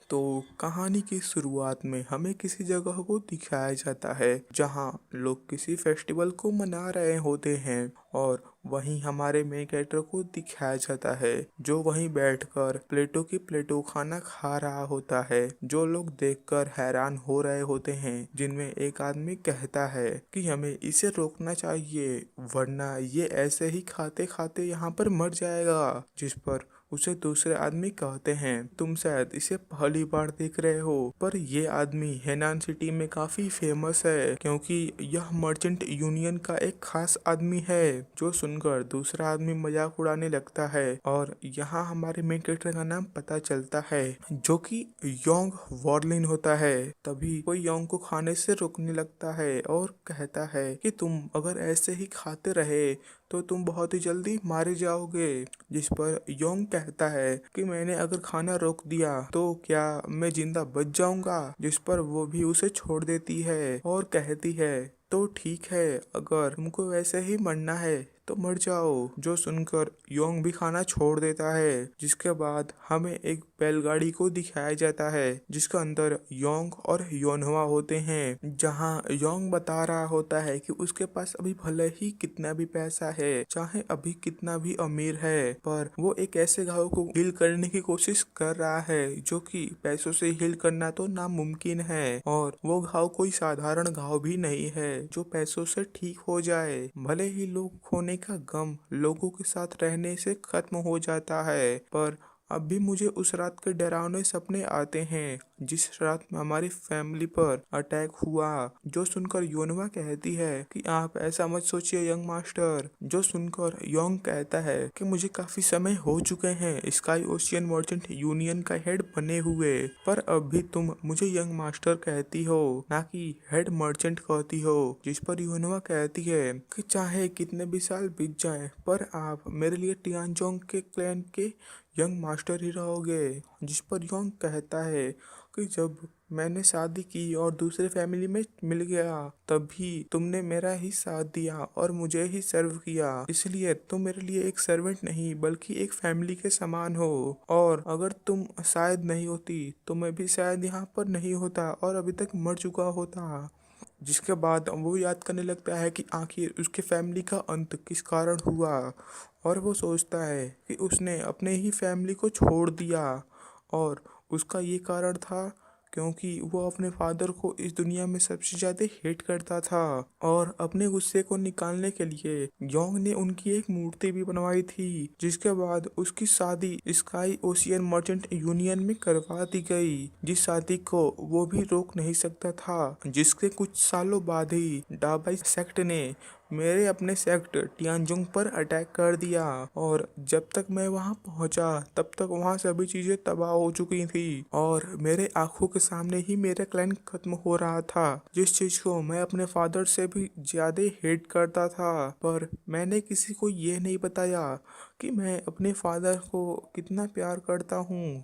तो कहानी की शुरुआत में हमें किसी जगह को दिखाया जाता है जहां लोग किसी फेस्टिवल को मना रहे होते हैं और वहीं हमारे मेन कैरेक्टर को दिखाया जाता है जो वहीं बैठकर प्लेटों की प्लेटों खाना खा रहा होता है। जो लोग देखकर हैरान हो रहे होते हैं, जिनमें एक आदमी कहता है कि हमें इसे रोकना चाहिए वरना ये ऐसे ही खाते खाते यहाँ पर मर जाएगा। जिस पर उसे दूसरे आदमी कहते हैं तुम शायद इसे पहली बार देख रहे हो, पर ये आदमी हेनान सिटी में काफी फेमस है क्योंकि यह मर्चेंट यूनियन का एक खास आदमी है। जो सुनकर दूसरा आदमी मजाक उड़ाने लगता है और यहाँ हमारे मेन कैरेक्टर का नाम पता चलता है जो कि योंग वॉर्लिन होता है। तभी कोई योंग को खाने से रोकने लगता है और कहता है कि तुम अगर ऐसे ही खाते रहे तो तुम बहुत ही जल्दी मारे जाओगे। जिस पर योंग कहता है कि मैंने अगर खाना रोक दिया तो क्या मैं जिंदा बच जाऊंगा। जिस पर वो भी उसे छोड़ देती है और कहती है तो ठीक है, अगर तुमको वैसे ही मरना है तो मर जाओ। जो सुनकर योंग भी खाना छोड़ देता है। जिसके बाद हमें एक बैलगाड़ी को दिखाया जाता है जिसके अंदर योंग और योनवा होते हैं, जहां योंग बता रहा होता है कि उसके पास अभी भले ही कितना भी पैसा है, चाहे अभी कितना भी अमीर है, पर वो एक ऐसे घाव को हील करने की कोशिश कर रहा है जो कि पैसों से हील करना तो नामुमकिन है। और वो घाव कोई साधारण घाव भी नहीं है जो पैसों से ठीक हो जाए। भले ही लोग खोने का गम लोगों के साथ रहने से खत्म हो जाता है, पर अब भी मुझे उस रात के डरावने सपने आते हैं जिस रात में हमारी फैमिली पर अटैक हुआ। जो सुनकर योनवा कहती है कि आप ऐसा मत सोचिए यंग मास्टर। जो सुनकर योंग कहता है कि मुझे काफी समय हो चुके हैं स्काई ओशियन मर्चेंट यूनियन का हेड बने हुए, पर अब भी तुम मुझे यंग मास्टर कहती हो ना कि हेड मर्चेंट कहती हो। जिस पर योनवा कहती है कि चाहे कितने भी साल बीत जाए पर आप मेरे लिए टियानजोंग के क्लैन के यंग मास्टर ही रहोगे। जिस पर योंग कहता है कि जब मैंने शादी की और दूसरे फैमिली में मिल गया तभी तुमने मेरा ही साथ दिया और मुझे ही सर्व किया, इसलिए तुम मेरे लिए एक सर्वेंट नहीं बल्कि एक फैमिली के समान हो। और अगर तुम शायद नहीं होती तो मैं भी शायद यहाँ पर नहीं होता और अभी तक मर चुका होता। जिसके बाद वो याद करने लगता है कि आखिर उसके फैमिली का अंत किस कारण हुआ और वो सोचता है कि उसने अपने ही फैमिली को छोड़ दिया और उसका ये कारण था क्योंकि वो अपने फादर को इस दुनिया में सबसे ज़्यादा हेट करता था। और अपने गुस्से को निकालने के लिए योंग ने उनकी एक मूर्ति भी बनवाई थी। जिसके बाद उसकी शादी स्काई ओशियन मर्चेंट यूनियन में करवा दी गई, जिस शादी को वो भी रोक नहीं सकता था। जिसके कुछ सालों बाद ही डाबाई सेक्ट ने मेरे अपने सेक्ट टियानजुंग पर अटैक कर दिया और जब तक मैं वहां पहुंचा तब तक वहां सभी चीजें तबाह हो चुकी थी और मेरे आंखों के सामने ही मेरा क्लैन खत्म हो रहा था, जिस चीज को मैं अपने फादर से भी ज्यादा हेट करता था। पर मैंने किसी को ये नहीं बताया कि मैं अपने फादर को कितना प्यार करता हूँ।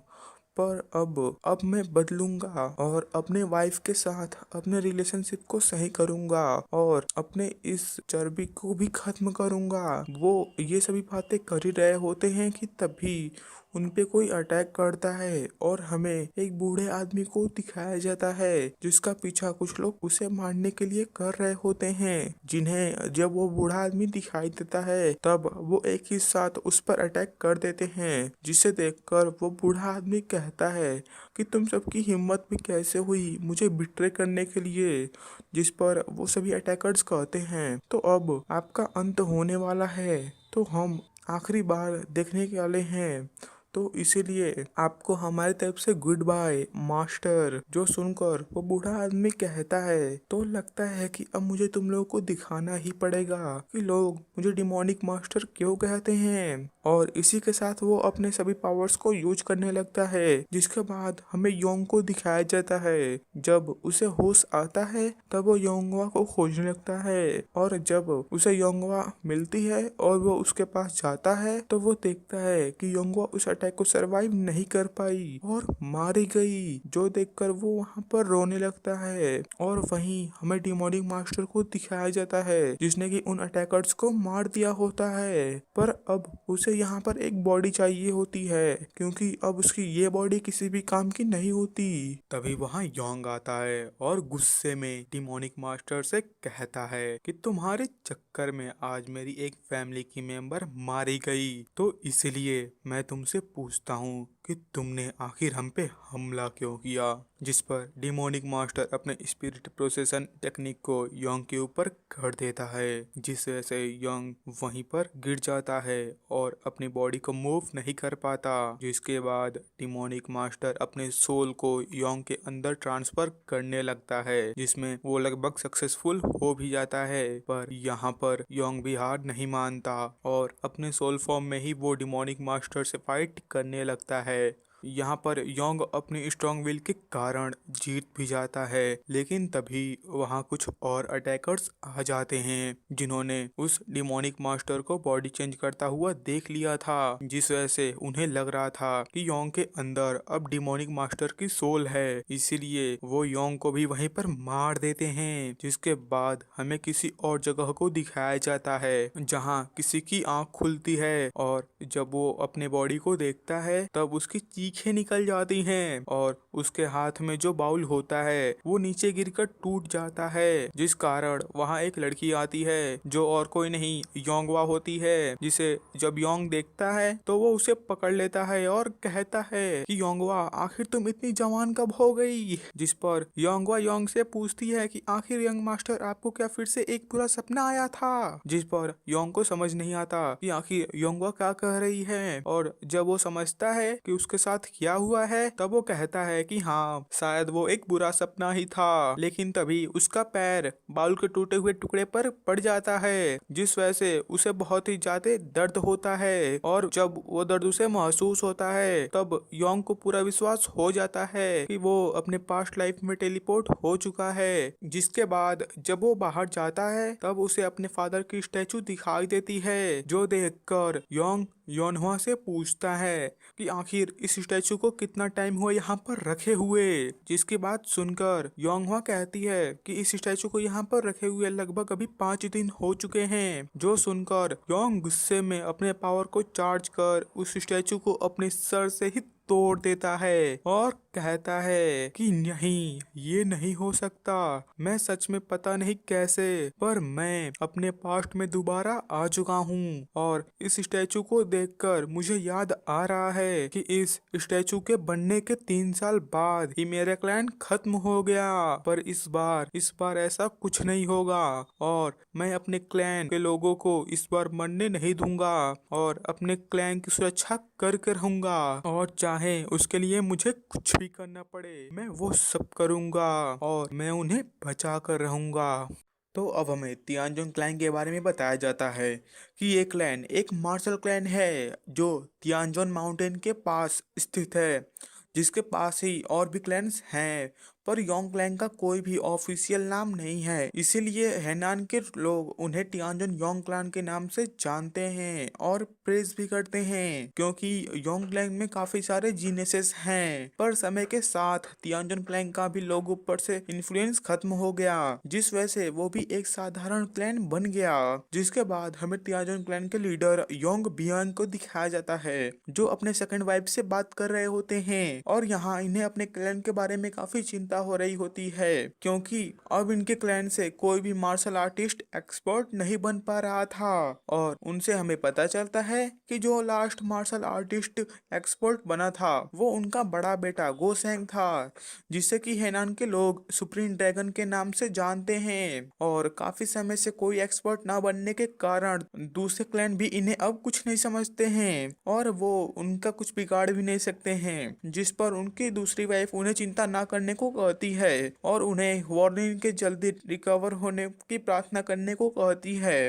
पर अब मैं बदलूंगा और अपने वाइफ के साथ अपने रिलेशनशिप को सही करूंगा और अपने इस चर्बी को भी खत्म करूंगा। वो ये सभी बातें कर ही रहे होते हैं कि तभी उन पे कोई अटैक करता है और हमें एक बूढ़े आदमी को दिखाया जाता है जिसका पीछा कुछ लोग उसे मारने के लिए कर रहे होते हैं। जिन्हें जब वो बूढ़ा आदमी दिखाई देता है तब वो एक ही साथ उस पर अटैक कर देते हैं, जिसे देखकर वो बूढ़ा आदमी कहता है कि तुम सबकी हिम्मत भी कैसे हुई मुझे बिट्रे करने के लिए। जिस पर वो सभी अटैकर्स कहते हैं तो अब आपका अंत होने वाला है, तो हम आखिरी बार देखने के वाले हैं, तो इसीलिए आपको हमारी तरफ से गुड बाय मास्टर। जो सुनकर वो बूढ़ा आदमी कहता है तो लगता है कि अब मुझे तुम लोगों को दिखाना ही पड़ेगा कि लोग मुझे डिमोनिक मास्टर क्यों कहते हैं। और इसी के साथ वो अपने सभी पावर्स को यूज करने लगता है। जिसके बाद हमें योंग को दिखाया जाता है जब उसे होश आता है तब वो योंगवा को खोजने लगता है और जब उसे योंगवा मिलती है और वो उसके पास जाता है तो वो देखता है कि योंगवा उस अटैक अटैक को सरवाइव नहीं कर पाई और मारी गई, जो देखकर वो वहाँ पर रोने लगता है। और वहीं हमें डिमोनिक मास्टर को दिखाया जाता है जिसने कि उन अटैकर्स को मार दिया होता है, पर अब उसे यहाँ पर एक बॉडी चाहिए होती है क्योंकि अब उसकी ये बॉडी किसी भी काम की नहीं होती। तभी वहाँ योंग आता है और गुस्से में डिमोनिक मास्टर से कहता है कि तुम्हारे चक्कर में आज मेरी एक फैमिली की मेंबर मारी गई, तो इसलिए मैं तुमसे पूछता हूँ कि तुमने आखिर हम पे हमला क्यों किया। जिस पर डिमोनिक मास्टर अपने स्पिरिट प्रोसेसन टेक्निक को योंग के ऊपर कर देता है, जिस वजह से योंग वहीं पर गिर जाता है और अपनी बॉडी को मूव नहीं कर पाता। जिसके बाद डिमोनिक मास्टर अपने सोल को योंग के अंदर ट्रांसफर करने लगता है, जिसमें वो लगभग सक्सेसफुल हो भी जाता है। पर यहाँ पर योंग भी हार नहीं मानता और अपने सोल फॉर्म में ही वो डिमोनिक मास्टर से फाइट करने लगता है। यहाँ पर योंग अपनी स्ट्रॉन्ग विल के कारण जीत भी जाता है, लेकिन तभी वहाँ कुछ और अटैकर्स आ जाते हैं जिन्होंने उस डिमोनिक मास्टर को बॉडी चेंज करता हुआ देख लिया था, जिस वजह से उन्हें लग रहा था कि योंग के अंदर अब डिमोनिक मास्टर की सोल है, इसीलिए वो योंग को भी वहीं पर मार देते हैं। जिसके बाद हमें किसी और जगह को दिखाया जाता है जहाँ किसी की आंख खुलती है और जब वो अपने बॉडी को देखता है तब उसकी चीखें निकल जाती हैं और उसके हाथ में जो बाउल होता है वो नीचे गिरकर टूट जाता है, जिस कारण वहाँ एक लड़की आती है जो और कोई नहीं योंगवा होती है, जिसे जब योंग देखता है तो वो उसे पकड़ लेता है और कहता है कि योंगवा आखिर तुम इतनी जवान कब हो गई। जिस पर योंगवा योंग से पूछती है कि आखिर यंग मास्टर आपको क्या फिर से एक बुरा सपना आया था, जिस पर योंग को समझ नहीं आता कि आखिर योंगवा क्या कह रही है। और जब वो समझता है कि उसके साथ क्या हुआ है तब वो कहता है कि हाँ शायद वो एक बुरा सपना ही था, लेकिन तभी उसका पैर बाउल के टूटे हुए टुकड़े पर पड़ जाता है, जिस वजह से उसे बहुत ही ज्यादा दर्द होता है। और जब वो दर्द उसे महसूस होता है तब योंग को पूरा विश्वास हो जाता है कि वो अपने पास्ट लाइफ में टेलीपोर्ट हो चुका है। जिसके बाद जब वो बाहर जाता है तब उसे अपने फादर की स्टैचू दिखाई देती है, जो देखकर योंग योनहुआ से पूछता है कि आखिर इस स्टैचू को कितना टाइम हुआ यहाँ पर रखे हुए। जिसकी बात सुनकर योंगहुआ कहती है कि इस स्टैचू को यहाँ पर रखे हुए लगभग अभी 5 दिन हो चुके हैं। जो सुनकर योंग गुस्से में अपने पावर को चार्ज कर उस स्टैचू को अपने सर से ही तोड़ देता है और कहता है कि नहीं ये नहीं हो सकता, मैं सच में पता नहीं कैसे पर मैं अपने पास्ट में दोबारा आ चुका हूँ और इस स्टैचू को देखकर मुझे याद आ रहा है कि इस स्टैचू के बनने के 3 साल बाद ही मेरा क्लैन खत्म हो गया, पर इस बार ऐसा कुछ नहीं होगा और मैं अपने क्लैन के लोगों को इस बार मरने नहीं दूंगा और अपने क्लैन की सुरक्षा करके रहूंगा और चाहे उसके लिए मुझे कुछ भी करना पड़े मैं वो सब करूंगा और मैं उन्हें बचा कर रहूंगा। तो अब हमें तियानजोंग क्लैन के बारे में बताया जाता है कि ये क्लैन एक मार्शल क्लैन है जो तियानजोन माउंटेन के पास स्थित है, जिसके पास ही और भी क्लैन्स हैं, पर योंग क्लैन का कोई भी ऑफिशियल नाम नहीं है, इसीलिए हैनान के लोग उन्हें तियानजोन योंग क्लैन के नाम से जानते हैं और प्रेज भी करते हैं क्योंकि योंग क्लैन में काफी सारे जीनियसेस हैं। पर समय के साथ तियानजोन क्लैन का भी लोगों पर से इन्फ्लुएंस खत्म हो गया, जिस वजह से वो भी एक साधारण क्लैन बन गया। जिसके बाद हमें तियानजोन क्लैन के लीडर योंग बियान को दिखाया जाता है जो अपने सेकंड वाइफ से बात कर रहे होते हैं और यहाँ इन्हें अपने क्लैन के बारे में काफी चिंता हो रही होती है क्योंकि अब इनके क्लैन से कोई भी मार्शल आर्टिस्ट एक्सपर्ट नहीं बन पा रहा था और उनसे हमें पता चलता है कि जो लास्ट मार्शल आर्टिस्ट एक्सपर्ट बना था वो उनका बड़ा बेटा गोसेंग था, जिससे कि हैनान के लोग सुप्रीम ड्रैगन के नाम से जानते हैं और काफी समय से कोई एक्सपर्ट ना बनने के कारण दूसरे क्लैन भी इन्हें अब कुछ नहीं समझते हैं और वो उनका कुछ बिगाड़ भी नहीं सकते हैं, जिस पर उनकी दूसरी वाइफ उन्हें चिंता ना करने को कहती है और उन्हें वार्निंग के जल्दी रिकवर होने की प्रार्थना करने को कहती है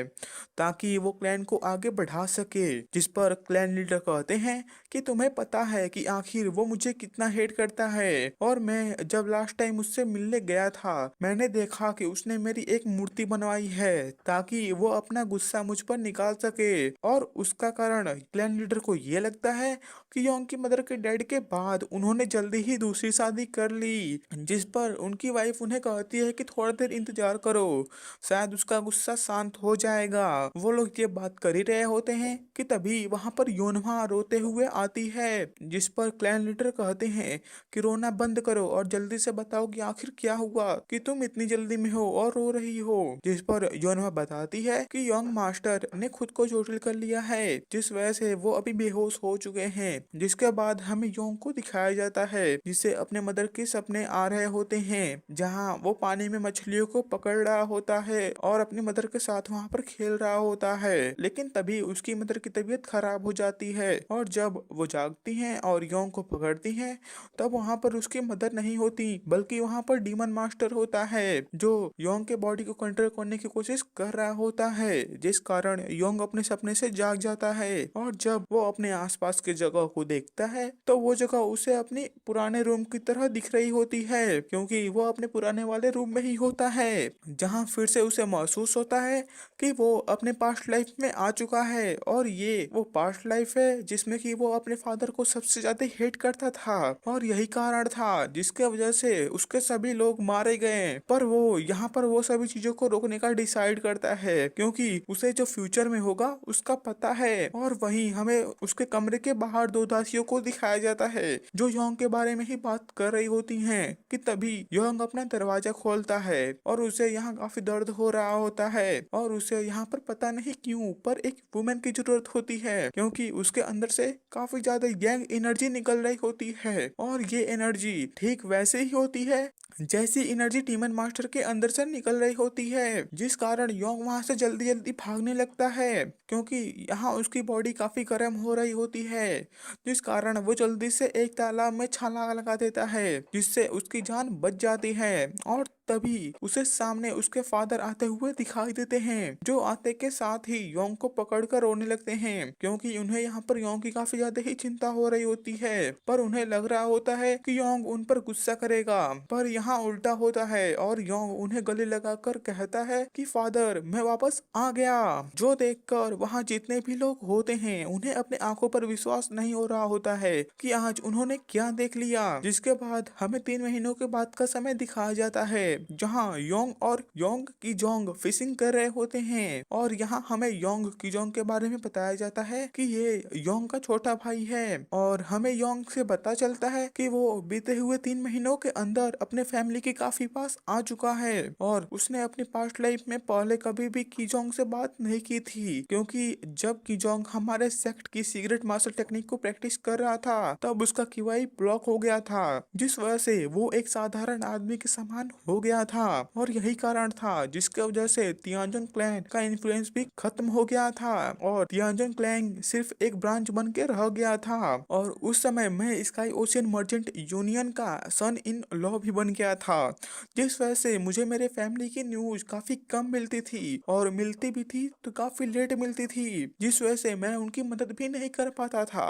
ताकि वो क्लैन को आगे बढ़ा सके। जिस पर क्लैन लीडर कहते हैं कि तुम्हें पता है कि आखिर वो मुझे कितना हेट करता है और मैं जब लास्ट टाइम उससे मिलने गया था मैंने देखा कि उसने मेरी एक मूर्ति बनवाई है ताकि वो अपना गुस्सा मुझ पर निकाल सके। और उसका कारण क्लैन लीडर को ये लगता है कि योंग की मदर के डेड के बाद उन्होंने जल्दी ही दूसरी शादी कर ली। जिस पर उनकी वाइफ उन्हें कहती है कि थोड़ा देर इंतजार करो, शायद उसका गुस्सा शांत हो जाएगा। वो लोग ये बात कर ही रहे होते हैं कि तभी वहां पर योनहा रोते हुए आती है। जिस पर क्लैन लीडर कहते हैं कि रोना बंद करो और जल्दी से बताओ कि आखिर क्या हुआ कि तुम इतनी जल्दी में हो और रो रही हो। जिस पर योनहा बताती है कि योंग मास्टर ने खुद को चोटिल कर लिया है जिस वजह से वो अभी बेहोश हो चुके हैं। जिसके बाद हमें योंग को दिखाया जाता है जिसे अपने मदर के सपने आ रहे होते हैं जहां वो पानी में मछलियों को पकड़ रहा होता है और अपनी मदर के साथ वहां पर खेल रहा होता है। लेकिन तभी उसकी मदर की तबीयत खराब हो जाती है और जब वो जागती हैं और योंग को पकड़ती हैं तब वहां पर उसकी मदर नहीं होती बल्कि वहां पर डीमन मास्टर होता है जो योंग के बॉडी को कंट्रोल करने की कोशिश कर रहा होता है। जिस कारण योंग अपने सपने से जाग जाता है और जब वो अपने आसपास की जगह को देखता है तो वो जगह उसे अपने पुराने रूम की तरह दिख रही होती है क्योंकि वो अपने पुराने वाले रूम में ही होता है जहां फिर से उसे महसूस होता है कि वो अपने पास्ट लाइफ में आ चुका है और ये वो पास्ट लाइफ है जिसमें कि वो अपने फादर को सबसे ज्यादा हेट करता था और यही कारण था जिसके वजह से उसके सभी लोग मारे गए। पर वो यहाँ पर वो सभी चीजों को रोकने का डिसाइड करता है क्योंकि उसे जो फ्यूचर में होगा उसका पता है। और वहीं हमें उसके कमरे के बाहर दो दासियों को दिखाया जाता है जो योंग के बारे में ही बात कर रही होती हैं कि तभी योंग अपना दरवाजा खोलता है और उसे यहाँ काफी दर्द हो रहा होता है और उसे यहाँ पर पता नहीं क्यों पर एक वुमेन की जरूरत होती है क्योंकि उसके अंदर से काफी ज्यादा यंग एनर्जी निकल रही होती है और ये एनर्जी ठीक वैसे ही होती है जैसी एनर्जी डीमन मास्टर के अंदर से निकल रही होती है। जिस कारण योंग वहां से जल्दी जल्दी भागने लगता है क्योंकि यहाँ उसकी बॉडी काफी गर्म हो रही होती है जिस कारण वो जल्दी से एक तालाब में छलांग लगा देता है जिससे उसकी जान बच जाती है। और तभी उसे सामने उसके फादर आते हुए दिखाई देते हैं जो आते के साथ ही योंग को पकड़कर रोने लगते हैं क्योंकि उन्हें यहाँ पर योंग की काफी ज्यादा ही चिंता हो रही होती है। पर उन्हें लग रहा होता है कि योंग उन पर गुस्सा करेगा पर यहाँ उल्टा होता है और योंग उन्हें गले लगाकर कहता है कि फादर मैं वापस आ गया। जो देखकर वहाँ जितने भी लोग होते हैं उन्हें अपने आंखों पर विश्वास नहीं हो रहा होता है कि आज उन्होंने क्या देख लिया। जिसके बाद हमें 3 महीनों के बाद का समय दिखाया जाता है जहां योंग और योंग की जोंग फिशिंग कर रहे होते हैं और यहाँ हमें योंग की जोंग के बारे में बताया जाता है कि ये योंग का छोटा भाई है और हमें योंग से पता चलता है कि वो बीते हुए 3 महीनों के अंदर अपने फैमिली के काफी पास आ चुका है और उसने अपनी पास्ट लाइफ में पहले कभी भी कीजोंग से बात नहीं की थी क्योंकि जब कीजोंग हमारे सेक्ट की सीक्रेट मार्शल टेक्निक को प्रैक्टिस कर रहा था तब उसका QI ब्लॉक हो गया था जिस वजह से वो एक साधारण आदमी के समान हो गया था और यही कारण था जिसके वजह से तियानजन क्लैन का इन्फ्लुएंस भी खत्म हो गया था और तियानजन क्लैन सिर्फ एक ब्रांच बन के रह गया था। और उस समय मैं स्काई ओशियन मर्चेंट यूनियन का सन इन लॉ भी बन गया था जिस वजह से मुझे मेरे फैमिली की न्यूज काफी कम मिलती थी और मिलती भी थी तो काफी लेट मिलती थी जिस वजह से मैं उनकी मदद भी नहीं कर पाता था।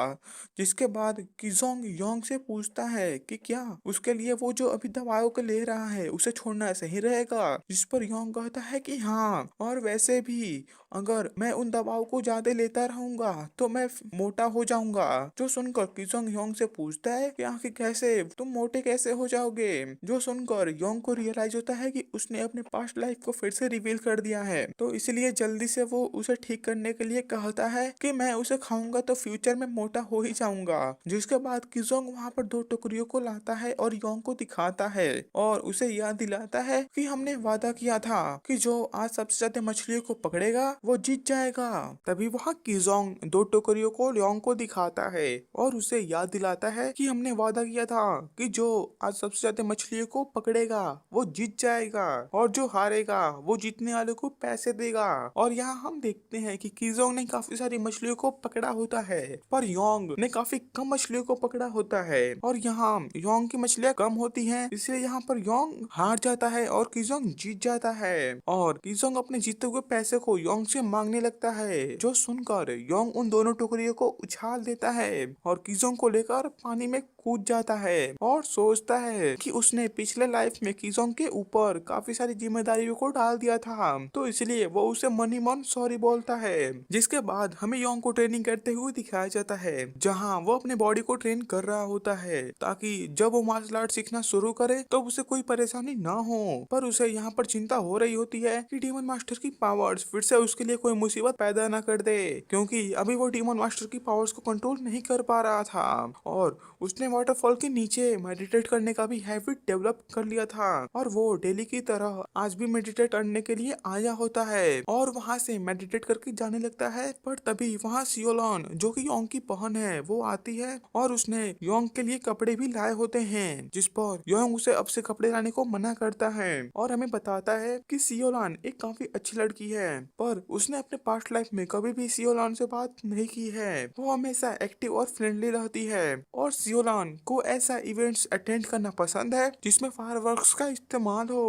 जिसके बाद किजोंग योंग से पूछता है कि क्या उसके लिए वो जो अभी दवाओं को ले रहा है उसे छोड़ना सही रहेगा। जिस पर योंग कहता है कि हाँ और वैसे भी अगर मैं उन दवाओं को ज्यादा लेता रहूंगा तो मैं मोटा हो जाऊंगा। जो सुनकर किजोंग योंग से पूछता है कि आखिर कैसे तुम मोटे कैसे हो जाओगे। जो सुनकर योंग को रियलाइज होता है कि उसने अपने पास्ट लाइफ को फिर से रिवील कर दिया है तो इसलिए जल्दी से वो उसे ठीक करने के लिए कहता है कि मैं उसे खाऊंगा तो फ्यूचर में मोटा हो ही जाऊंगा। जिसके बाद किजोंग वहां पर 2 टोकरियों को लाता है और योंग को दिखाता है और उसे याद दिलाता है कि हमने वादा किया था कि जो आज सबसे ज्यादा मछलियों को पकड़ेगा वो जीत जाएगा। तभी वहाँ किजोंग दो टोकरियों को योंग को दिखाता है और उसे याद दिलाता है कि हमने वादा किया था कि जो आज सबसे ज्यादा मछलियों को पकड़ेगा वो जीत जाएगा और जो हारेगा वो जीतने वाले को पैसे देगा। और यहाँ हम देखते हैं कि किजोंग ने काफी सारी मछलियों को पकड़ा होता है पर योंग ने काफी कम मछलियों को पकड़ा होता है और यहाँ योंग की मछलियाँ कम होती हैं, इसलिए यहाँ पर योंग हार जाता है और किजोंग जीत जाता है और किजोंग अपने जीते हुए पैसे को योंग से मांगने लगता है। जो सुनकर योंग उन दोनों टोकरियों को उछाल देता है और किजोंग को लेकर पानी में कूद जाता है और सोचता है कि उसने पिछले लाइफ में किजोंग के ऊपर काफी सारी जिम्मेदारियों को डाल दिया था, तो इसलिए वो उसे मन ही मन सॉरी बोलता है। जिसके बाद हमें योंग को ट्रेनिंग करते हुए दिखाया जाता है जहाँ वो अपने बॉडी को ट्रेन कर रहा होता है ताकि जब वो मार्शल आर्ट सीखना शुरू करे तो उसे कोई परेशानी ना हो। पर उसे यहाँ पर चिंता हो रही होती है कि डीमन मास्टर की पावर्स फिर से उसके लिए कोई मुसीबत पैदा ना कर दे, क्योंकि अभी वो डीमन मास्टर की पावर्स को कंट्रोल नहीं कर पा रहा था और उसने वाटरफॉल के नीचे मेडिटेट करने का भी हैबिट डेवलप कर लिया था और वो डेली की तरह आज भी मेडिटेट करने के लिए आया होता है और वहाँ से मेडिटेट करके जाने लगता है। पर तभी वहाँ सियोलॉन जो कि योंग की बहन है वो आती है और उसने योंग के लिए कपड़े भी लाए होते हैं, जिस पर योंग उसे अब से कपड़े लाने को मना करता है और हमें बताता है कि सियोलॉन एक काफी अच्छी लड़की है पर उसने अपने पास्ट लाइफ में कभी भी सियोलॉन से बात नहीं की है। वो हमेशा एक्टिव और फ्रेंडली रहती है और सियोलॉन को ऐसा इवेंट्स अटेंड करना पसंद है जिसमें फायरवर्क्स का इस्तेमाल हो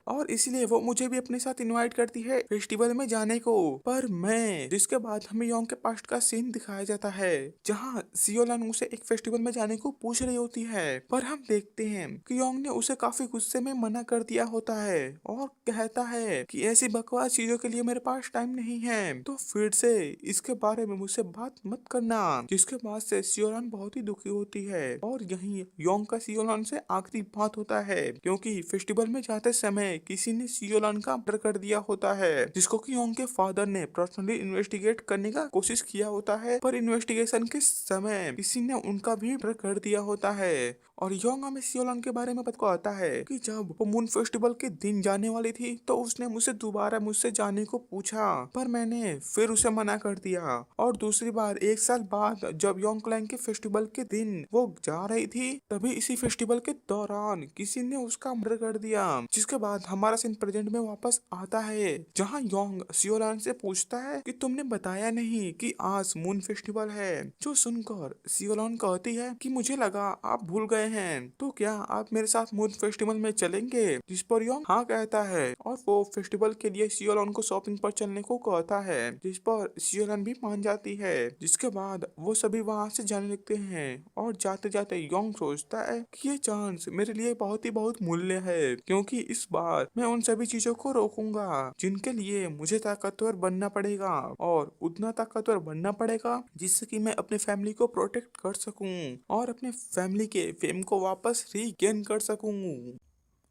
और इसलिए वो मुझे भी अपने साथ इनवाइट करती है फेस्टिवल में जाने को। पर मैं जिसके बाद हमें योंग के पास्ट का सीन दिखाया जाता है जहाँ सियोलॉन उसे एक फेस्टिवल में जाने को पूछ रही होती है पर हम देखते हैं कि योंग ने उसे काफी गुस्से में मना कर दिया होता है और कहता है कि ऐसी बकवास चीजों के लिए मेरे पास टाइम नहीं है, तो फिर से इसके बारे में मुझसे बात मत करना। जिसके बाद से सियोलॉन बहुत ही दुखी होती है और यहीं योंग का सियोलॉन से आखिरी बात होता है क्योंकि फेस्टिवल में जाते समय किसी ने सियोलॉन का मर्डर कर दिया होता है जिसको कि योंग के फादर ने पर्सनली इन्वेस्टिगेट करने का कोशिश किया होता है पर इन्वेस्टिगेशन के समय किसी ने उनका भी मर्डर कर दिया होता है। और योंग हमें सियोलॉन के बारे में बताता है कि जब वो मून फेस्टिवल के दिन जाने वाली थी तो उसने मुझसे दोबारा मुझसे जाने को पूछा पर मैंने फिर उसे मना कर दिया और दूसरी बार 1 साल बाद जब योंग क्लैंग के फेस्टिवल के दिन वो जा रही थी तभी इसी फेस्टिवल के दौरान किसी ने उसका मर्डर कर दिया। जिसके बाद हमारा सीन प्रेजेंट में वापस आता है जहाँ योंग सियोलॉन से पूछता है कि तुमने बताया नहीं कि आज मून फेस्टिवल है। जो सुनकर सियोलॉन कहती है कि मुझे लगा आप भूल गए हैं, तो क्या आप मेरे साथ मून फेस्टिवल में चलेंगे। जिस पर योंग हाँ कहता है और वो फेस्टिवल के लिए सियोलॉन को शॉपिंग पर चलने को कहता है जिस पर सियोलॉन भी मान जाती है। जिसके बाद वो सभी वहाँ से जाने लगते हैं और जाते जाते योंग सोचता है कि ये चांस मेरे लिए बहुत मूल्य है क्योंकि इस बार मैं उन सभी चीजों को रोकूंगा जिनके लिए मुझे ताकतवर बनना पड़ेगा और उतना ताकतवर बनना पड़ेगा जिससे कि मैं अपने फैमिली को प्रोटेक्ट कर सकूं और अपने फैमिली के फेम को वापस रीगेन कर सकूं।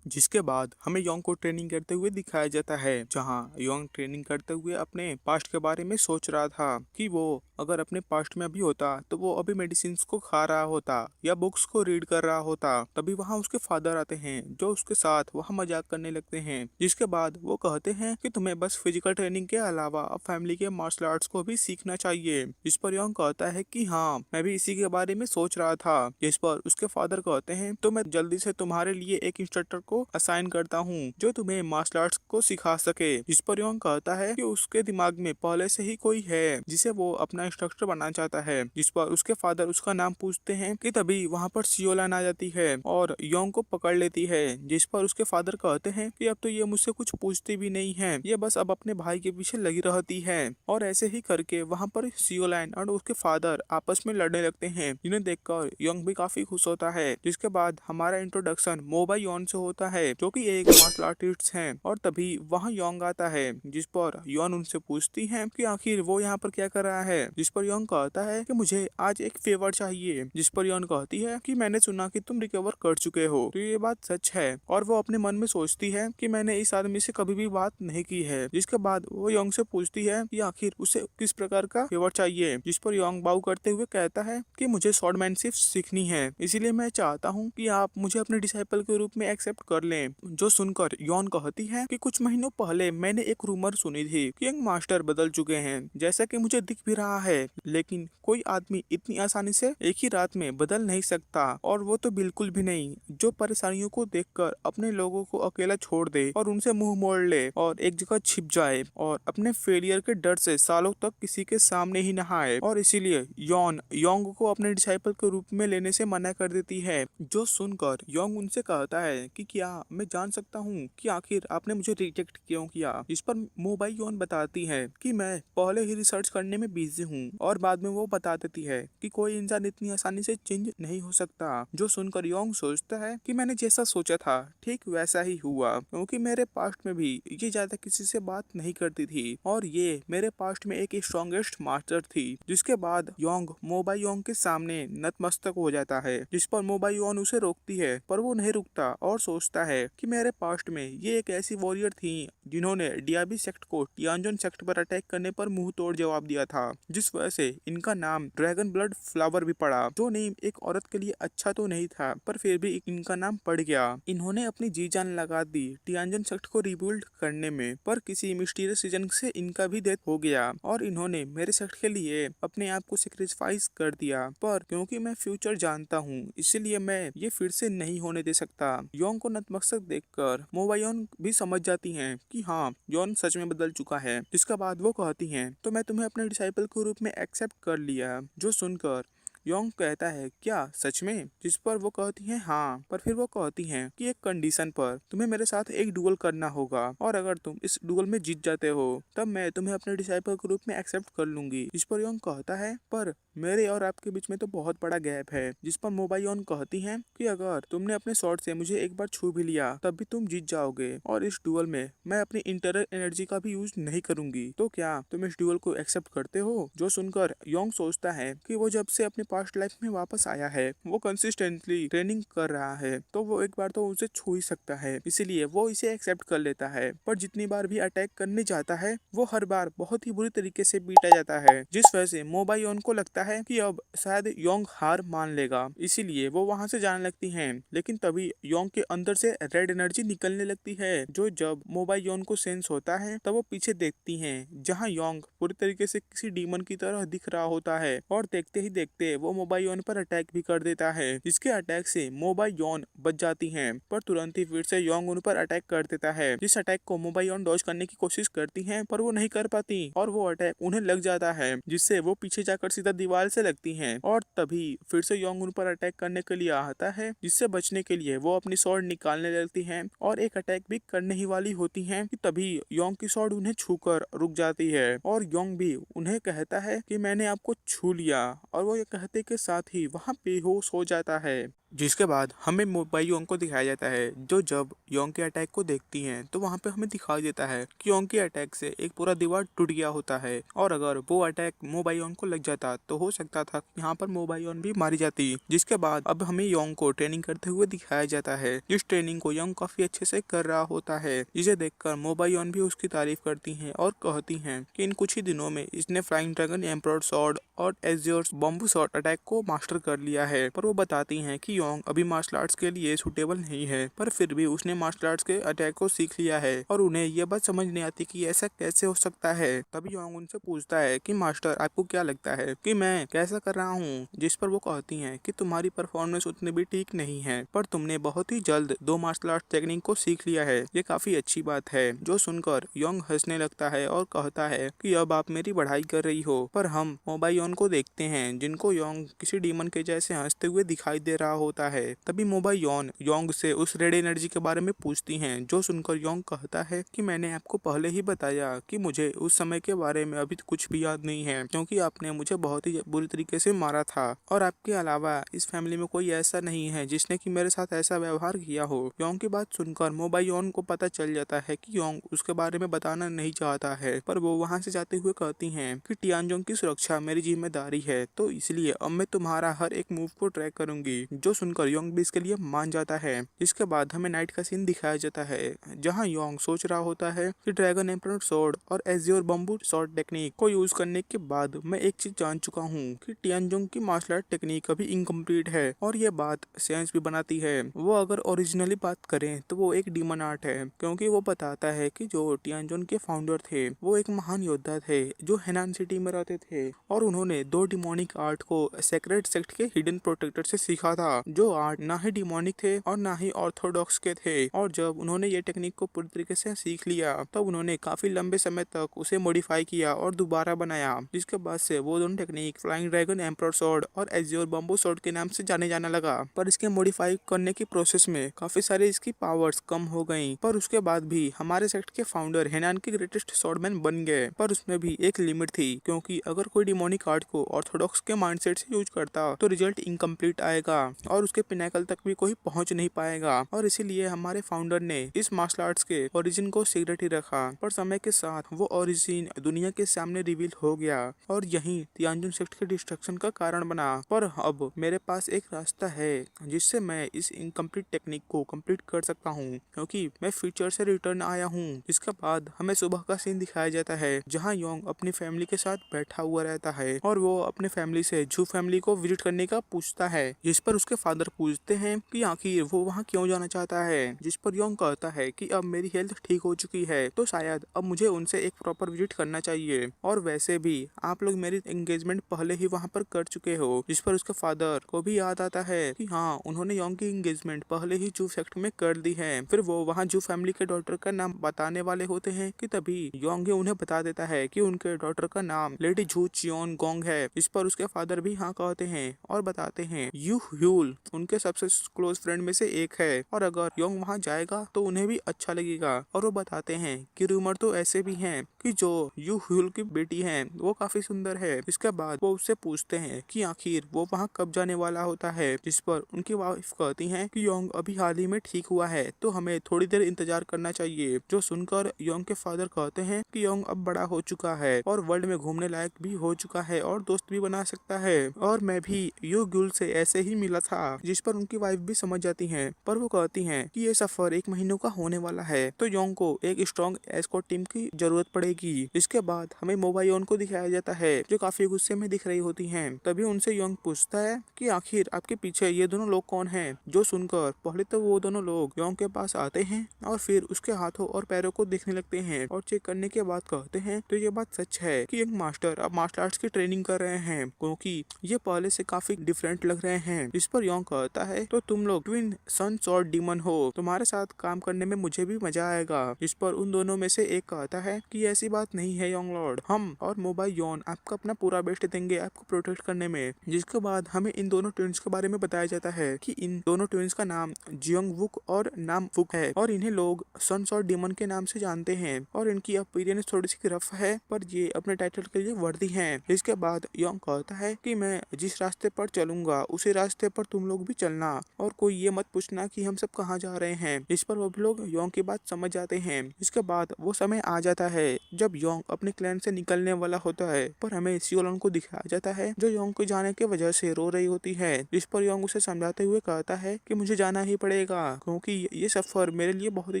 जिसके बाद हमें योंग को ट्रेनिंग करते हुए दिखाया जाता है जहां योंग ट्रेनिंग करते हुए अपने पास्ट के बारे में सोच रहा था कि वो अगर अपने पास्ट में अभी होता तो वो अभी मेडिसिन को खा रहा होता या बुक्स को रीड कर रहा होता। तभी वहां उसके फादर आते हैं जो उसके साथ वहां मजाक करने लगते हैं। जिसके बाद वो कहते हैं कि तुम्हें बस फिजिकल ट्रेनिंग के अलावा अब फैमिली के मार्शल आर्ट्स को भी सीखना चाहिए। जिस पर योंग कहता है कि हाँ मैं भी इसी के बारे में सोच रहा था। जिस पर उसके फादर कहते हैं तो मैं जल्दी से तुम्हारे लिए एक इंस्ट्रक्टर को असाइन करता हूँ जो तुम्हें मार्शल आर्ट्स को सिखा सके। जिस पर योंग कहता है कि उसके दिमाग में पहले से ही कोई है जिसे वो अपना इंस्ट्रक्टर बनाना चाहता है। जिस पर उसके फादर उसका नाम पूछते हैं कि तभी वहाँ पर सियोलॉन आ जाती है और योंग को पकड़ लेती है। जिस पर उसके फादर कहते हैं कि अब तो ये मुझसे कुछ पूछती भी नहीं है, ये बस अब अपने भाई के पीछे लगी रहती है। और ऐसे ही करके वहाँ पर सियोलॉन और उसके फादर आपस में लड़ने लगते हैं जिन्हें देखकर योंग भी काफी खुश होता है। जिसके बाद हमारा इंट्रोडक्शन मोबाई योन से होता है जो कि एक मार्शल आर्टिस्ट हैं और तभी वहाँ योंग आता है। जिस पर योन उनसे पूछती है कि आखिर वो यहाँ पर क्या कर रहा है। जिस पर योंग कहता है कि मुझे आज एक फेवर चाहिए। जिस पर योन कहती है कि मैंने सुना कि तुम रिकवर कर चुके हो, तो ये बात सच है। और वो अपने मन में सोचती है कि मैंने इस आदमी से कभी भी बात नहीं की है। जिसके बाद वो योंग से पूछती है कि आखिर उसे किस प्रकार का फेवर चाहिए। जिस पर योंग बाउ करते हुए कहता है कि मुझे स्वॉर्डमैनशिप सीखनी है, इसीलिए मैं चाहता हूँ कि आप मुझे अपने डिसाइपल के रूप में एक्सेप्ट कर कर लें। जो सुनकर यॉन कहती है कि कुछ महीनों पहले मैंने एक रूमर सुनी थी कि यंग मास्टर बदल चुके हैं, जैसा कि मुझे दिख भी रहा है, लेकिन कोई आदमी इतनी आसानी से एक ही रात में बदल नहीं सकता, और वो तो बिल्कुल भी नहीं जो परेशानियों को देखकर अपने लोगों को अकेला छोड़ दे और उनसे मुंह मोड़ ले और एक जगह छिप जाए और अपने फेलियर के डर से सालों तक किसी के सामने ही न आए। और इसीलिए यॉन योंग को अपने डिसाइपल के रूप में लेने से मना कर देती है। जो सुनकर योंग उनसे कहता है कि क्या मैं जान सकता हूँ कि आखिर आपने मुझे रिजेक्ट क्यों किया, जिस पर मोबाई योन बताती है कि मैं पहले ही रिसर्च करने में बिजी हूँ, और बाद में वो बता देती है कि कोई इंसान इतनी आसानी से चेंज नहीं हो सकता। जो सुनकर योंग सोचता है कि मैंने जैसा सोचा था ठीक वैसा ही हुआ, क्योंकि मेरे पास्ट में भी ये ज्यादा किसी से बात नहीं करती थी और ये मेरे पास्ट में एक स्ट्रॉन्गेस्ट मास्टर थी। जिसके बाद योंग मोबाई योंग के सामने नतमस्तक हो जाता है, जिस पर मोबाई योन उसे रोकती है, पर वो नहीं रुकता और सोचता है कि मेरे पास्ट में ये एक ऐसी वॉरियर थी जिन्होंने डियाबी सेक्ट को टियानजन सेक्ट पर अटैक करने पर मुंह तोड़ जवाब दिया था, जिस वजह से इनका नाम ड्रैगन ब्लड फ्लावर भी पड़ा। जो नेम एक औरत के लिए अच्छा तो नहीं था, पर फिर भी इनका नाम पड़ गया। इन्होंने अपनी जी जान लगा दी टियानजन सेक्ट को रिबिल्ड करने में, पर किसी मिस्टीरियस रीजन से इनका भी डेथ हो गया और इन्होंने मेरे सेक्ट के लिए अपने आप को सेक्रीफाइस कर दिया। पर क्योंकि मैं फ्यूचर जानता हूँ, इसलिए मैं ये फिर से नहीं होने दे सकता। योंग को नतमस्तक देखकर मोबायोन भी समझ जाती हैं कि हाँ, योन सच में बदल चुका है। जिसके बाद वो कहती हैं तो मैं तुम्हें अपने डिसाइपल के रूप में एक्सेप्ट कर लिया। जो सुनकर योंग कहता है क्या सच में, जिस पर वो कहती हैं हाँ, पर फिर वो कहती हैं कि एक कंडीशन पर, तुम्हें मेरे साथ एक डुअल करना होगा और अगर तुम इस डुअल में जीत जाते हो तब मैं तुम्हें अपने डिसाइपल के रूप में एक्सेप्ट कर लूंगी। इस पर योंग कहता है पर मेरे और आपके बीच में तो बहुत बड़ा गैप है। जिस पर मोबायोन कहती हैं कि अगर तुमने अपने शॉट से मुझे एक बार छू भी लिया तब भी तुम जीत जाओगे और इस डुअल में मैं अपनी इंटरनल एनर्जी का भी यूज नहीं करूंगी, तो क्या तुम इस डुअल को एक्सेप्ट करते हो। जो सुनकर योंग सोचता है कि वो जब से अपने पास्ट लाइफ में वापस आया है वो कंसिस्टेंटली ट्रेनिंग कर रहा है, तो वो एक बार तो उसे छू ही सकता है, इसीलिए वो इसे एक्सेप्ट कर लेता है। पर जितनी बार भी अटैक करने जाता है वो हर बार बहुत ही बुरी तरीके से बीटा जाता है, जिस वजह से मोबायोन को लगता है कि अब शायद योंग हार मान लेगा, इसीलिए वो वहां से जाने लगती हैं। लेकिन तभी योंग के अंदर से रेड एनर्जी निकलने लगती है, जो जब मोबायोन को सेंस होता है तब वो पीछे देखती हैं, जहां योंग पूरी तरीके से किसी डीमन की तरह दिख रहा होता है और देखते ही देखते वो मोबायोन पर अटैक भी कर देता है। इसके अटैक से मोबायोन बच जाती हैं, पर तुरंत ही फिर से योंग उन पर अटैक कर देता है। जिस अटैक को मोबायोन डॉज करने की कोशिश करती हैं पर वो नहीं कर पाती और वो अटैक उन्हें लग जाता है, जिससे वो पीछे जाकर सीधा दीवार से लगती हैं और तभी फिर से योंग उन पर अटैक करने के लिए आता है, जिससे बचने के लिए वो अपनी स्वॉर्ड निकालने लगती हैं और एक अटैक भी करने ही वाली होती हैं कि तभी योंग की स्वॉर्ड उन्हें छूकर रुक जाती है और योंग भी उन्हें कहता है कि मैंने आपको छू लिया, और वो ये कहते के साथ ही वहाँ बेहोश हो जाता है। जिसके बाद हमें मोबाई योंग को दिखाया जाता है, जो जब योंग के अटैक को देखती हैं तो वहाँ पे हमें दिखाई देता है कि योंग के अटैक से एक पूरा दीवार टूट गया होता है, और अगर वो अटैक मोबाई योंग को लग जाता तो हो सकता था यहाँ पर मोबाई योंग भी मारी जाती। जिसके बाद अब हमें योंग को ट्रेनिंग करते हुए दिखाया जाता है, जिस ट्रेनिंग को योंग काफी अच्छे से कर रहा होता है, जिसे देखकर मोबाई योंग भी उसकी तारीफ करती है और कहती है कि इन कुछ ही दिनों में इसने फ्लाइंग ड्रैगन, एम्परर स्वॉर्ड और एज़्योर बॉम्बू शॉट अटैक को मास्टर कर लिया है। पर वो बताती हैं कि योंग अभी मार्शल आर्ट्स के लिए सुटेबल नहीं है, पर फिर भी उसने मार्शल आर्ट्स के अटैक को सीख लिया है और उन्हें यह बात समझ नहीं आती कि ऐसा कैसे हो सकता है। तभी योंग उनसे पूछता है कि मास्टर आपको क्या लगता है कि मैं कैसा कर रहा हूँ, जिस पर वो कहती हैं कि तुम्हारी परफॉर्मेंस उतनी भी ठीक नहीं है, पर तुमने बहुत ही जल्द 2 मार्शल आर्ट टेक्निक को सीख लिया है, ये काफी अच्छी बात है। जो सुनकर योंग हंसने लगता है और कहता है कि अब आप मेरी बढ़ाई कर रही हो। पर हम मोबायोन को देखते हैं, जिनको योंग किसी डीमन के जैसे हंसते हुए दिखाई दे रहा होता है। तभी मोबायोन योंग से उस रेड एनर्जी के बारे में पूछती हैं, जो सुनकर योंग कहता है कि मैंने आपको पहले ही बताया कि मुझे उस समय के बारे में अभी कुछ भी याद नहीं है, क्योंकि आपने मुझे बहुत ही बुरी तरीके से मारा था और आपके अलावा इस फैमिली में कोई ऐसा नहीं है जिसने कि मेरे साथ ऐसा व्यवहार किया हो। योंग की बात सुनकर मोबायोन को पता चल जाता है कि योंग उसके बारे में बताना नहीं चाहता है, पर वो वहाँ से जाते हुए कहती हैं कि टियानजोंग की सुरक्षा मेरी जिम्मेदारी है, तो इसलिए अब मैं तुम्हारा हर एक मूव को ट्रैक करूंगी। जो सुनकर योंग भी इसके लिए मान जाता है। इसके बाद हमें नाइट का सीन दिखाया जाता है जहाँ योंग सोच रहा होता है कि ड्रैगन एम्परर स्वॉर्ड और एजियोर बम्बू स्वॉर्ड टेक्निक को यूज करने के बाद मैं एक चीज जान चुका हूँ कि टियानजुंग की मार्शल आर्ट टेक्निक अभी इनकम्प्लीट है। और ये बात सेंस भी बनाती है। वो अगर ओरिजिनली बात करें तो वो एक डीमन आर्ट है, क्योंकि वो बताता है कि जो टियानजुन के फाउंडर थे वो एक महान योद्धा थे जो हेनान सिटी में रहते थे और उन्होंने 2 डिमोनिक आर्ट को सेक्रेट सेक्ट के हिडन प्रोटेक्टर से सीखा था, जो आर्ट ना ही डिमोनिक थे और ना ही ऑर्थोडॉक्स के थे। और जब उन्होंने ये टेक्निक को पूरी तरीके से सीख लिया तब उन्होंने काफी लंबे समय तक उसे मॉडिफाई किया और दोबारा बनाया, जिसके बाद से वो दोनों technique flying dragon emperor sword और एजियोर बम्बू स्वॉर्ड के नाम से जाने जाने लगा। पर इसके मॉडिफाई करने की प्रोसेस में काफी सारी इसकी पावर्स कम हो गई। पर उसके बाद भी हमारे सेक्ट के फाउंडर हेनान के ग्रेटेस्ट स्वॉर्डमैन बन गए। पर उसमें भी एक लिमिट थी, क्योंकि अगर कोई डिमोनिक आर्ट को ऑर्थोडॉक्स के माइंडसेट से यूज करता तो रिजल्ट इनकम्प्लीट आएगा और उसके पिनाकल तक भी कोई पहुंच नहीं पाएगा। और इसीलिए हमारे फाउंडर ने इस मार्शल आर्ट्स के ओरिजिन को सीक्रेट ही रखा। पर समय के साथ वो ओरिजिन दुनिया के सामने रिवील हो गया और यही तियानजुन सेक्ट के डिस्ट्रक्शन का कारण बना। पर अब मेरे पास एक रास्ता है जिससे मैं इस इनकम्प्लीट टेक्निक को कंप्लीट कर सकता हूँ, क्योंकि मैं फ्यूचर से रिटर्न आया हूँ। इसके बाद हमें सुबह का सीन दिखाया जाता है जहाँ योंग अपनी फैमिली के साथ बैठा हुआ रहता है और वो अपने फैमिली से जू फैमिली को विजिट करने का पूछता है, जिस पर उसके फादर पूछते हैं कि आखिर वो वहाँ क्यों जाना चाहता है। जिस पर योंग कहता है कि अब मेरी हेल्थ ठीक हो चुकी है तो शायद अब मुझे उनसे एक प्रॉपर विजिट करना चाहिए, और वैसे भी आप लोग मेरी एंगेजमेंट पहले ही वहाँ पर कर चुके हो। जिस पर उसके फादर को भी याद आता है कि हाँ, उन्होंने योंग की एंगेजमेंट पहले ही जू सेक्ट में कर दी है। फिर वो वहाँ जू फैमिली के डॉटर का नाम बताने वाले होते हैं कि तभी योंग उन्हें बता देता है कि उनके डॉटर का नाम लेडी जू चियोन गोंग है। इस पर उसके फादर भी हाँ कहते हैं और बताते हैं यू ह्यूल उनके सबसे क्लोज फ्रेंड में से एक है और अगर योंग वहाँ जाएगा तो उन्हें भी अच्छा लगेगा। और वो बताते हैं कि रूमर तो ऐसे भी हैं कि जो यू ह्यूल की बेटी है वो काफी सुंदर है। इसके बाद वो उससे पूछते हैं कि आखिर वो वहाँ कब जाने वाला होता है। जिस पर उनकी वाइफ कहती हैं कि योंग अभी हाल ही में ठीक हुआ है तो हमें थोड़ी देर इंतजार करना चाहिए। जो सुनकर योंग के फादर कहते हैं कि योंग अब बड़ा हो चुका है और वर्ल्ड में घूमने लायक भी हो चुका है और दोस्त भी बना सकता है, और मैं भी यू ह्यूल से ऐसे ही मिला था। जिस पर उनकी वाइफ भी समझ जाती हैं, पर वो कहती हैं कि ये सफर 1 महीनों का होने वाला है तो योंग को एक स्ट्रॉन्ग एस्कॉर्ट टीम की जरूरत पड़ेगी। इसके बाद हमें मोबायोन को दिखाया जाता है जो काफी गुस्से में दिख रही होती हैं। तभी उनसे योंग पूछता है कि आखिर आपके पीछे ये दोनों लोग कौन हैं। जो सुनकर पहले तो वो दोनों लोग योंग के पास आते हैं और फिर उसके हाथों और पैरों को देखने लगते हैं और चेक करने के बाद कहते हैं तो ये बात सच है कि एक मास्टर अब मार्शल आर्ट्स की ट्रेनिंग कर रहे हैं, क्योंकि ये पहले से काफी डिफरेंट लग रहे हैं। इस पर योंग कहता है तो तुम लोग ट्विन सन्स और डीमन हो, तुम्हारे साथ काम करने में मुझे भी मजा आएगा। इस पर उन दोनों में से एक कहता है कि ऐसी बात नहीं है योंग लॉर्ड, हम और मोबायोन आपको अपना पूरा बेस्ट देंगे आपको प्रोटेक्ट करने में। जिसके बाद हमें इन दोनों ट्विंस के बारे में बताया जाता है कि इन दोनों ट्विंस का नाम जियोंग वुक और नाम वुक है और इन्हें लोग सन्स और डीमन के नाम से जानते हैं और इनकी अपीयरेंस थोड़ी सी रफ है पर ये अपने टाइटल के लिए वर्दी हैं। इसके बाद योंग कहता है कि मैं जिस रास्ते पर चलूंगा उसी रास्ते पर तुम लोग भी चलना और कोई ये मत पूछना कि हम सब कहाँ जा रहे हैं। इस पर वो लोग योंग की बात समझ जाते हैं। इसके बाद वो समय आ जाता है जब योंग अपने क्लैन से निकलने वाला होता है, पर हमें सियोलन को दिखाया जाता है जो योंग को जाने की वजह से रो रही होती है। इस पर योंग उसे समझाते हुए कहता है कि मुझे जाना ही पड़ेगा क्योंकि ये सफर मेरे लिए बहुत ही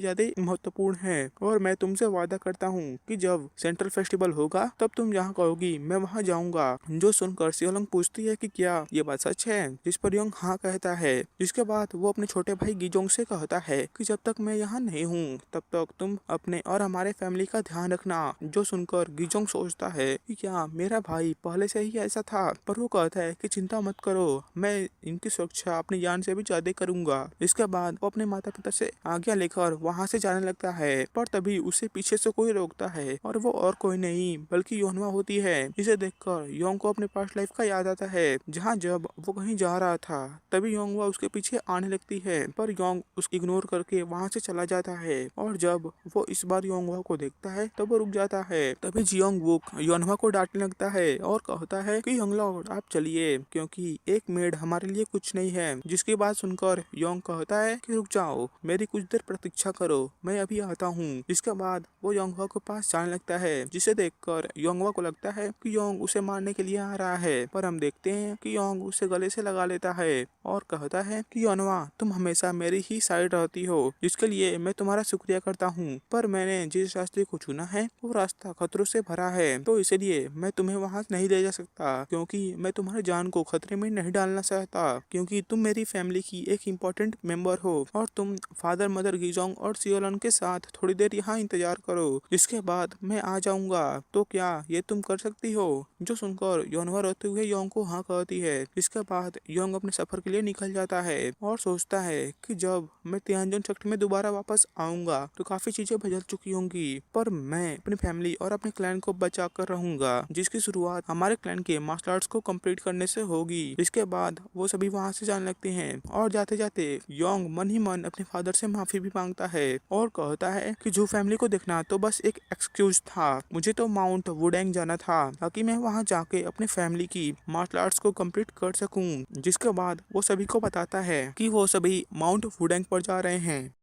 ज्यादा महत्वपूर्ण है और मैं तुमसे वादा करता हूँ कि जब सेंट्रल फेस्टिवल होगा तब तुम जहाँ कहोगी मैं वहाँ जाऊंगा। जो सुनकर सियोलंग पूछती है कि क्या ये बात सच है, जिस पर योंग हाँ कहता है। जिसके बाद वो अपने छोटे भाई गिजोंग से कहता है कि जब तक मैं यहाँ नहीं हूँ तब तक तुम अपने और हमारे फैमिली का ध्यान रखना। जो सुनकर गिजोंग सोचता है कि क्या मेरा भाई पहले से ही ऐसा था, पर वो कहता है कि चिंता मत करो, मैं इनकी सुरक्षा अपनी जान से भी ज्यादा करूंगा। इसके बाद वो अपने माता पिता से आज्ञा लेकर वहाँ से जाने लगता है, पर तभी उसे पीछे से कोई रोकता है और वो और कोई नहीं बल्कि योनवा होती है। इसे देखकर योंग को अपने पास्ट लाइफ का याद आता है जहाँ जब वो कहीं जा रहा था तभी योंगवा उसके पीछे आने लगती है, पर योंग उसकी इग्नोर करके वहाँ से चला जाता है और जब वो इस बार योंगवा को देखता है तब वो रुक जाता है। तभी जियोंग वुक योनवा को डांटने लगता है और कहता है कि योंग लॉर्ड आप चलिए क्योंकि एक मेड हमारे लिए कुछ नहीं है। जिसकी बात सुनकर योंग कहता है कि रुक जाओ, मेरी कुछ देर प्रतीक्षा करो, मैं अभी आता हूँ। इसके बाद वो योंगवा के पास जाने लगता है जिसे देखकर योंगवा को लगता है कि योंग उसे मारने के लिए आ रहा है, पर हम देखते हैं कि योंग उसे गले से लगा लेता है और कहता है कि योनवा, तुम हमेशा मेरी ही साइड रहती हो, जिसके लिए मैं तुम्हारा शुक्रिया करता हूँ। पर मैंने जिस रास्ते को चुना है वो रास्ता खतरों से भरा है, तो इसलिए मैं तुम्हें वहाँ नहीं ले जा सकता, क्योंकि मैं तुम्हारी जान को खतरे में नहीं डालना चाहता, क्योंकि तुम मेरी फैमिली की एक इम्पोर्टेंट मेंबर हो और तुम फादर मदर गिजोंग और सियोलन के साथ थोड़ी देर यहाँ इंतजार करो, जिसके बाद मैं आ जाऊंगा। तो क्या ये तुम कर सकती हो? जो सुनकर योनवा रोते हुए योंग को हाँ कहती है। इसके बाद योंग अपने सफर के लिए निकल जाता है और सोचता है कि जब मैं तियानजन सेक्टर में दोबारा वापस आऊंगा तो काफी चीजें बदल चुकी होंगी, पर मैं अपनी फैमिली और अपने क्लैन को बचा कर रहूंगा, जिसकी शुरुआत हमारे क्लैन के मार्शल आर्ट्स को कंप्लीट करने से होगी। इसके बाद वो सभी वहाँ से जाने लगते हैं और जाते जाते योंग मन ही मन अपने फादर से माफी भी मांगता है और कहता है कि जो फैमिली को देखना तो बस एक एक्सक्यूज था, मुझे तो माउंट वुडेंग जाना था ताकि मैं वहाँ जाके अपने फैमिली की मार्शल आर्ट्स को कंप्लीट कर सकूं। जिसके बाद वो सभी को बताता है कि वो सभी माउंट वुडेंग पर जा रहे हैं